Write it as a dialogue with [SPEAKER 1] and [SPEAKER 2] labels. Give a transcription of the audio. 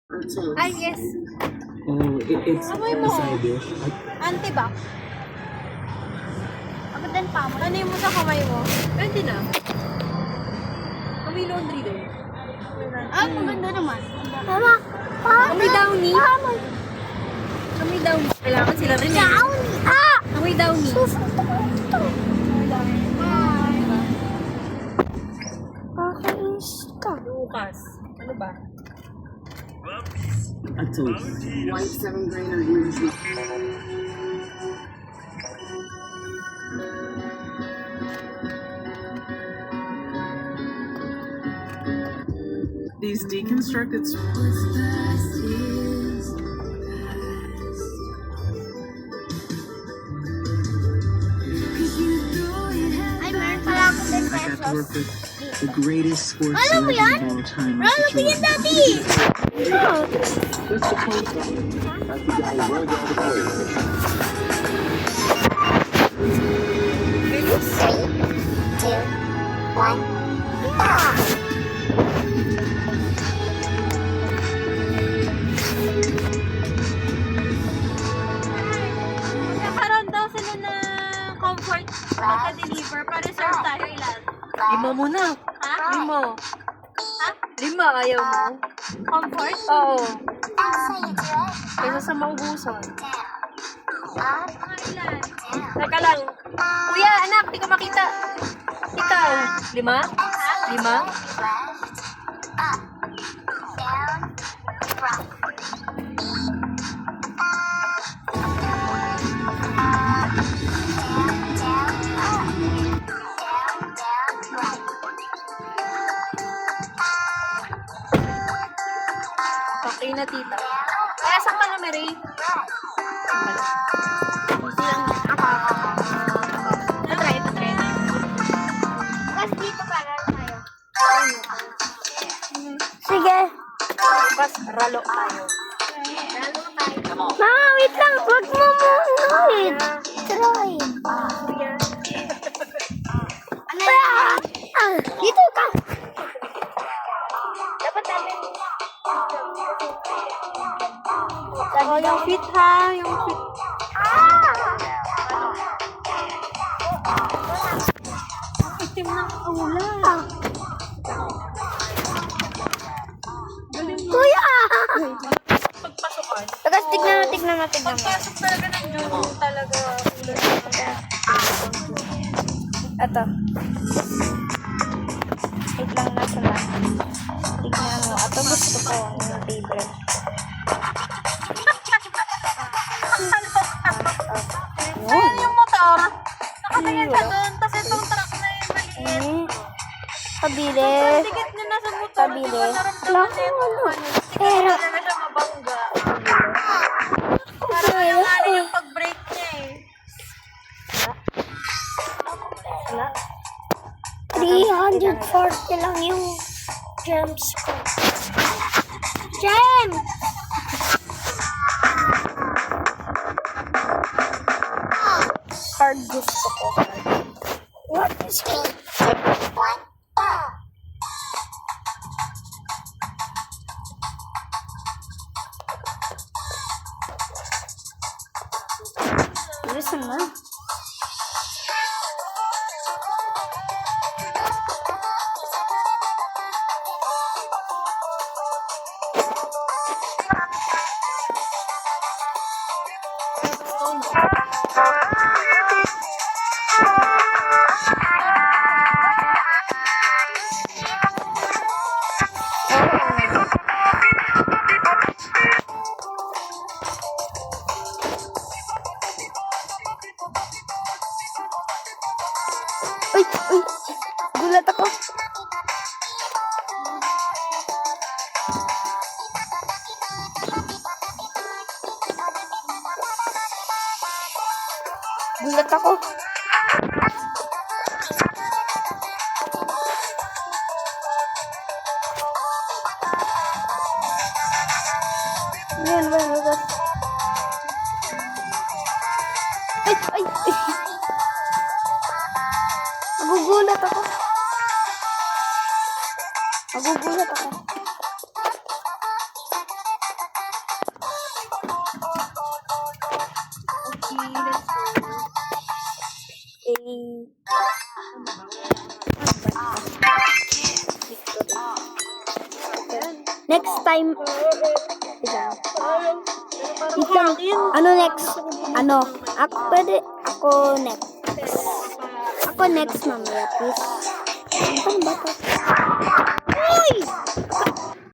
[SPEAKER 1] Ay, yes.
[SPEAKER 2] Oh, it's
[SPEAKER 1] Amoy
[SPEAKER 2] on
[SPEAKER 1] mo.
[SPEAKER 2] the side dish.
[SPEAKER 1] Anti ba? Abadan pa mo. Ano mo sa kamay mo?
[SPEAKER 3] Pwede na. Kami laundry din.
[SPEAKER 1] Ah, maganda naman. Mama,
[SPEAKER 3] Kami downy. Kami downy. Kailangan sila rin eh.
[SPEAKER 1] Downy! Ah!
[SPEAKER 3] Kami downy.
[SPEAKER 1] Kakainis ka.
[SPEAKER 3] Lucas. Ano ba?
[SPEAKER 2] A toast.
[SPEAKER 4] White 7th grader usually.
[SPEAKER 2] These deconstructed
[SPEAKER 1] Ay, meron pala ako 10
[SPEAKER 4] I got to
[SPEAKER 1] pesos.
[SPEAKER 4] work with the greatest sports
[SPEAKER 1] Alam mo yan?
[SPEAKER 4] legend of all time.
[SPEAKER 1] Rano, bigyan dati!
[SPEAKER 3] Nakaroon daw sila ng comfort magka-deliver para reserve tayo ilan? 5 muna.
[SPEAKER 1] Ha?
[SPEAKER 3] 5.
[SPEAKER 1] Ha?
[SPEAKER 3] 5 ayaw mo?
[SPEAKER 1] Comfort?
[SPEAKER 3] Oo. Kaysa sa maubusan.
[SPEAKER 1] Mga ilan?
[SPEAKER 3] Teka lang. Kuya, anak, di ka makita. Ikaw, 5? 5? Okay na, tita. Kaya saan ka na, Mary? Patry.
[SPEAKER 1] Bukas dito para tayo. Sige.
[SPEAKER 3] Bukas, ralo tayo.
[SPEAKER 1] Lalo tayo. Mama, wait lang. Wag mo muna. Wait. Try.
[SPEAKER 3] Kuya.
[SPEAKER 1] Dito ka. Dapat natin.
[SPEAKER 3] Oh, yung fit ha. Yung fit. Itim ng ulan.
[SPEAKER 1] Kuya!
[SPEAKER 3] Pagpasukan.
[SPEAKER 1] Tagas, tignan mo.
[SPEAKER 3] Pagpasok talaga ng June, talaga ulan na.
[SPEAKER 1] Ito. Wait lang na sila. Tignan mo. Ito gusto ko. Yung favorite.
[SPEAKER 3] Ayun yung motor. Nakatingin ka doon. Tapos itong truck na yung maliit.
[SPEAKER 1] Kabili.
[SPEAKER 3] Dikit nyo na sa motor.
[SPEAKER 1] Kabili.
[SPEAKER 3] Di ba naramdaman
[SPEAKER 1] Wala
[SPEAKER 3] na yung
[SPEAKER 1] akong ano.
[SPEAKER 3] Dikit
[SPEAKER 1] Pero-
[SPEAKER 3] na na siya mabangga. Parang alanganin yung pag-brake niya eh. Wala.
[SPEAKER 1] 340 lang yung gems ko. Gem! Card gusto ko. What is it? Listen na. Uy! Gulat ako. Gulat ako. Yan, yan. Ay! Nagugulat ako. Next time. Isang, ano next? Ano? Ako next. Ako next mamaya, please. Ano ba to? Uy!